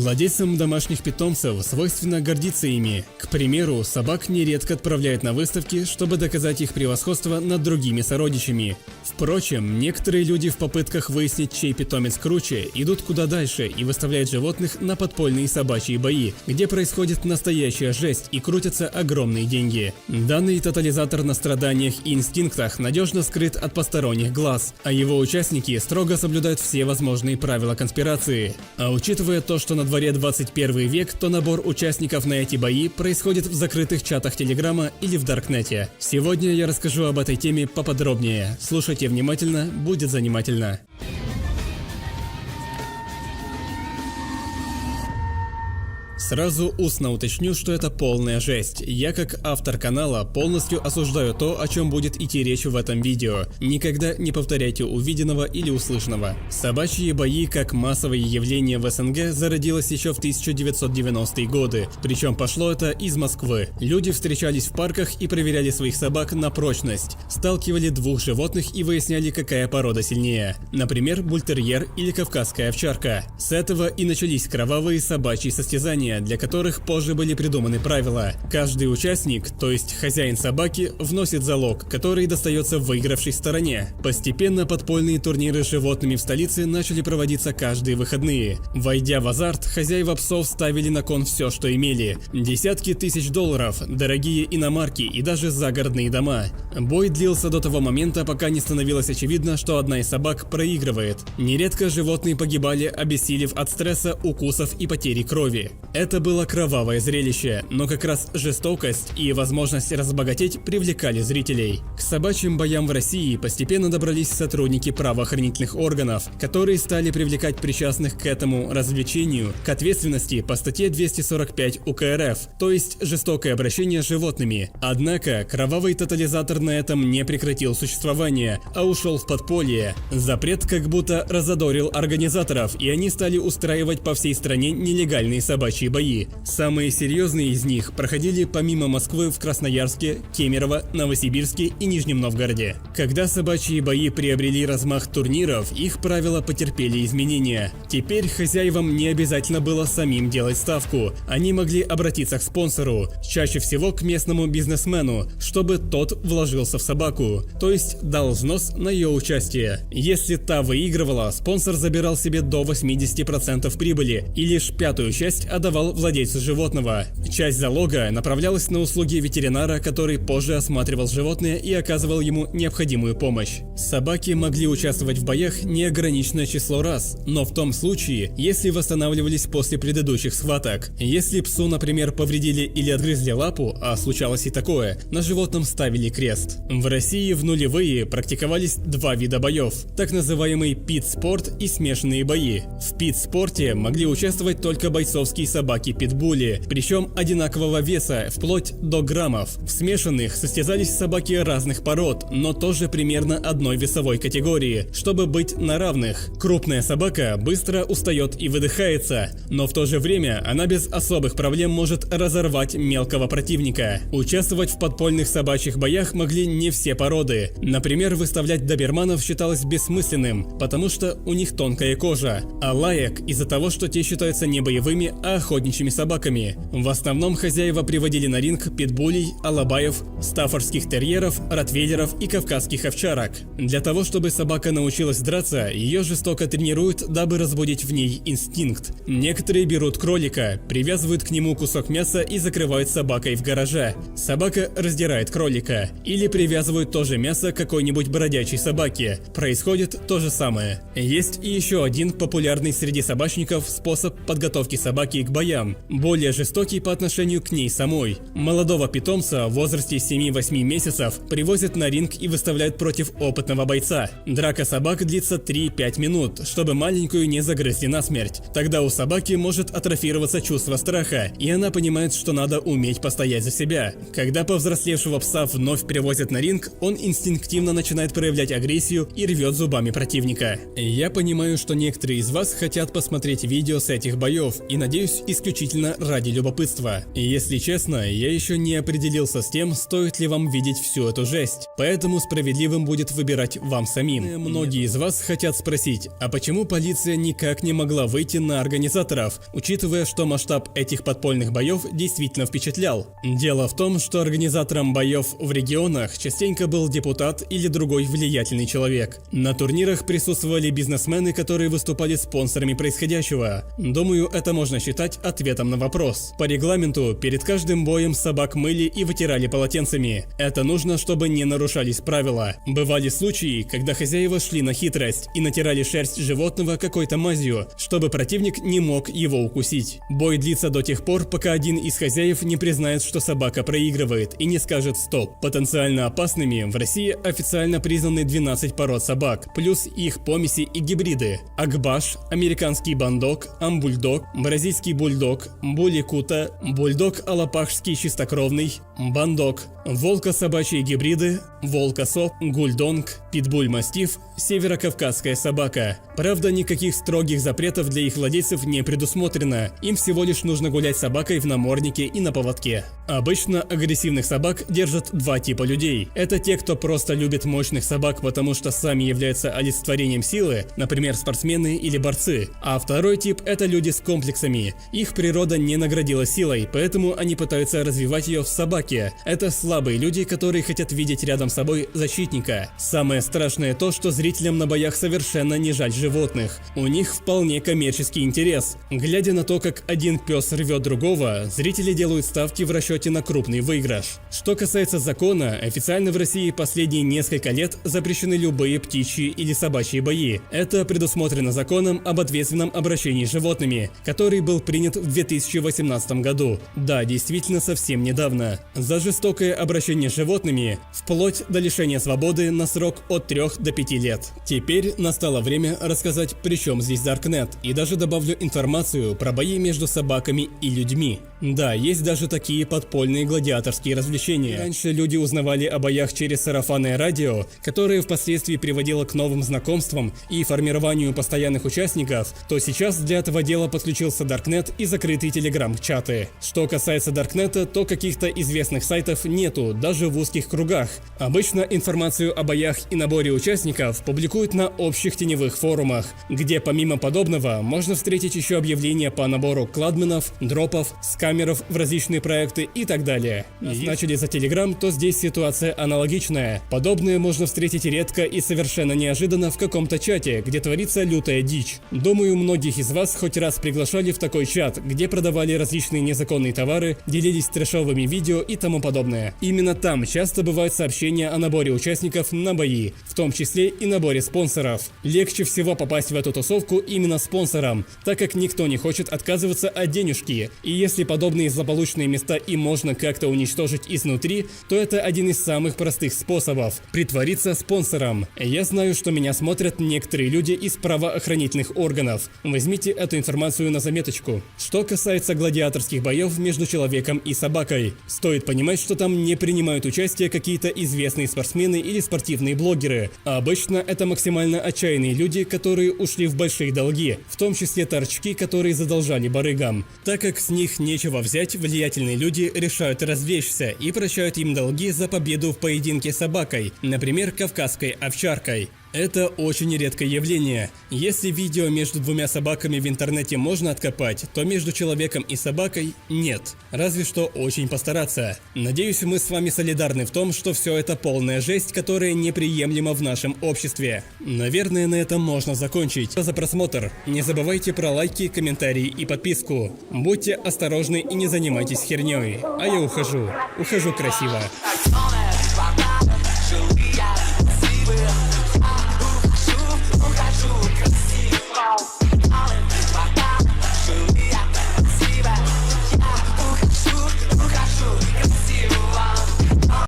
Владельцам домашних питомцев свойственно гордиться ими. К примеру, собак нередко отправляют на выставки, чтобы доказать их превосходство над другими сородичами. Впрочем, некоторые люди в попытках выяснить, чей питомец круче, идут куда дальше и выставляют животных на подпольные собачьи бои, где происходит настоящая жесть и крутятся огромные деньги. Данный тотализатор на страданиях и инстинктах надежно скрыт от посторонних глаз, а его участники строго соблюдают все возможные правила конспирации. А учитывая то, что на дворе 21 век, то набор участников на эти бои происходит в закрытых чатах Телеграма или в Даркнете. Сегодня я расскажу об этой теме поподробнее. Слушайте внимательно, будет занимательно. Сразу устно уточню, что это полная жесть. Я, как автор канала, полностью осуждаю то, о чем будет идти речь в этом видео. Никогда не повторяйте увиденного или услышанного. Собачьи бои как массовое явление в СНГ зародилось еще в 1990-е годы, причем пошло это из Москвы. Люди встречались в парках и проверяли своих собак на прочность. Сталкивали двух животных и выясняли, какая порода сильнее. Например, бультерьер или кавказская овчарка. С этого и начались кровавые собачьи состязания, для которых позже были придуманы правила. Каждый участник, то есть хозяин собаки, вносит залог, который достается выигравшей стороне. Постепенно подпольные турниры с животными в столице начали проводиться каждые выходные. Войдя в азарт, хозяева псов ставили на кон все, что имели. Десятки тысяч долларов, дорогие иномарки и даже загородные дома. Бой длился до того момента, пока не становилось очевидно, что одна из собак проигрывает. Нередко животные погибали, обессилев от стресса, укусов и потери крови. Это было кровавое зрелище, но как раз жестокость и возможность разбогатеть привлекали зрителей. К собачьим боям в России постепенно добрались сотрудники правоохранительных органов, которые стали привлекать причастных к этому развлечению к ответственности по статье 245 УК РФ, то есть жестокое обращение с животными. Однако кровавый тотализатор на этом не прекратил существование, а ушел в подполье. Запрет как будто разодорил организаторов, и они стали устраивать по всей стране нелегальные собачьи бои. Самые серьезные из них проходили помимо Москвы в Красноярске, Кемерово, Новосибирске и Нижнем Новгороде. Когда собачьи бои приобрели размах турниров, их правила потерпели изменения. Теперь хозяевам не обязательно было самим делать ставку. Они могли обратиться к спонсору, чаще всего к местному бизнесмену, чтобы тот вложился в собаку, то есть дал взнос на ее участие. Если та выигрывала, спонсор забирал себе до 80% прибыли и лишь пятую часть отдавал владельцу животного. Часть залога направлялась на услуги ветеринара, который позже осматривал животное и оказывал ему необходимую помощь. Собаки могли участвовать в боях неограниченное число раз, но в том случае, если восстанавливались после предыдущих схваток. Если псу, например, повредили или отгрызли лапу, а случалось и такое, на животном ставили крест. В России в нулевые практиковались два вида боев, так называемый пит-спорт и смешанные бои. В пит-спорте могли участвовать только бойцовские собаки-питбули, причем одинакового веса, вплоть до граммов. В смешанных состязались собаки разных пород, но тоже примерно одной весовой категории, чтобы быть на равных. Крупная собака быстро устает и выдыхается, но в то же время она без особых проблем может разорвать мелкого противника. Участвовать в подпольных собачьих боях могли не все породы. Например, выставлять доберманов считалось бессмысленным, потому что у них тонкая кожа, а лаек из-за того, что те считаются не боевыми, а охотничьими собаками. В основном хозяева приводили на ринг питбулей, алабаев, стаффордских терьеров, ротвейлеров и кавказских овчарок. Для того, чтобы собака научилась драться, ее жестоко тренируют, дабы разбудить в ней инстинкт. Некоторые берут кролика, привязывают к нему кусок мяса и закрывают собакой в гараже. Собака раздирает кролика. Или привязывают то же мясо к какой-нибудь бродячей собаке. Происходит то же самое. Есть и еще один популярный среди собачников способ подготовки собаки к боям, более жестокий по отношению к ней самой. Молодого питомца в возрасте 7-8 месяцев привозят на ринг и выставляют против опытного бойца. Драка собак длится 3-5 минут, чтобы маленькую не загрызли насмерть. Тогда у собаки может атрофироваться чувство страха, и она понимает, что надо уметь постоять за себя. Когда повзрослевшего пса вновь привозят на ринг, он инстинктивно начинает проявлять агрессию и рвет зубами противника. Я понимаю, что некоторые из вас хотят посмотреть видео с этих боев, и надеюсь, исключительно ради любопытства. И если честно, я еще не определился с тем, стоит ли вам видеть всю эту жесть. Поэтому справедливым будет выбирать вам самим. Многие из вас хотят спросить, а почему полиция никак не могла выйти на организаторов, учитывая, что масштаб этих подпольных боев действительно впечатлял? Дело в том, что организатором боев в регионах частенько был депутат или другой влиятельный человек. На турнирах присутствовали бизнесмены, которые выступали спонсорами происходящего. Думаю, это можно считать ответом на вопрос. По регламенту, перед каждым боем собак мыли и вытирали полотенцами. Это нужно, чтобы не нарушались правила. Бывали случаи, когда хозяева шли на хитрость и натирали шерсть животного какой-то мазью, чтобы противник не мог его укусить. Бой длится до тех пор, пока один из хозяев не признает, что собака проигрывает, и не скажет «стоп». Потенциально опасными в России официально признаны 12 пород собак, плюс их помеси и гибриды. Акбаш, американский бандок, амбульдог, бразильский бульдог, булли-кута, бульдог-алапахский чистокровный, бандок, волко-собачьи гибриды, волк-осоп, гульдонг, питбуль-мастиф, северокавказская собака. Правда, никаких строгих запретов для их владельцев не предусмотрено, им всего лишь нужно гулять с собакой в наморднике и на поводке. Обычно агрессивных собак держат два типа людей. Это те, кто просто любит мощных собак, потому что сами являются олицетворением силы, например, спортсмены или борцы. А второй тип – это люди с комплексами. Их природа не наградила силой, поэтому они пытаются развивать ее в собаке. Это слабые люди, которые хотят видеть рядом с собой защитника. Самое страшное то, что зрителям на боях совершенно не жаль животных. У них вполне коммерческий интерес. Глядя на то, как один пес рвет другого, зрители делают ставки в расчете на крупный выигрыш. Что касается закона, официально в России последние несколько лет запрещены любые птичьи или собачьи бои. Это предусмотрено законом об ответственном обращении с животными, который был принят в 2018 году. Да, действительно совсем недавно. За жестокое обращение с животными, вплоть до лишения свободы на срок от 3 до 5 лет. Теперь настало время рассказать, при чем здесь Darknet, и даже добавлю информацию про бои между собаками и людьми. Да, есть даже такие подпольные гладиаторские развлечения. Раньше люди узнавали о боях через сарафанное радио, которое впоследствии приводило к новым знакомствам и формированию постоянных участников, то сейчас для этого дела подключился Darknet и закрытые телеграм-чаты. Что касается Darknet, то каких-то известных сайтов нету, даже в узких кругах. Обычно информацию о боях и наборе участников публикуют на общих теневых форумах, где помимо подобного можно встретить еще объявления по набору кладменов, дропов, скамеров в различные проекты и так далее. Если начали за Telegram, то здесь ситуация аналогичная. Подобное можно встретить редко и совершенно неожиданно в каком-то чате, где творится лютая дичь. Думаю, многих из вас хоть раз приглашали в такой чат, где продавали различные незаконные товары, делились трэшовыми видео и тому подобное. Именно там часто бывают сообщения о наборе участников на бои, в том числе и наборе спонсоров. Легче всего попасть в эту тусовку именно спонсорам, так как никто не хочет отказываться от денежки, и если подобные злополучные места и можно как-то уничтожить изнутри, то это один из самых простых способов – притвориться спонсором. Я знаю, что меня смотрят некоторые люди из правоохранительных органов. Возьмите эту информацию на заметочку. Что касается гладиаторских боев между человеком и собакой, стоит понимать, что там не принимают участие какие-то известные спортсмены или спортивные блогеры. А обычно это максимально отчаянные люди, которые ушли в большие долги, в том числе торчки, которые задолжали барыгам. Так как с них нечего взять, влиятельные люди решают развлечься и прощают им долги за победу в поединке с собакой, например, кавказской овчаркой. Это очень редкое явление. Если видео между двумя собаками в интернете можно откопать, то между человеком и собакой нет. Разве что очень постараться. Надеюсь, мы с вами солидарны в том, что все это полная жесть, которая неприемлема в нашем обществе. Наверное, на этом можно закончить. За просмотр. Не забывайте про лайки, комментарии и подписку. Будьте осторожны и не занимайтесь херней. А я ухожу. Ухожу красиво.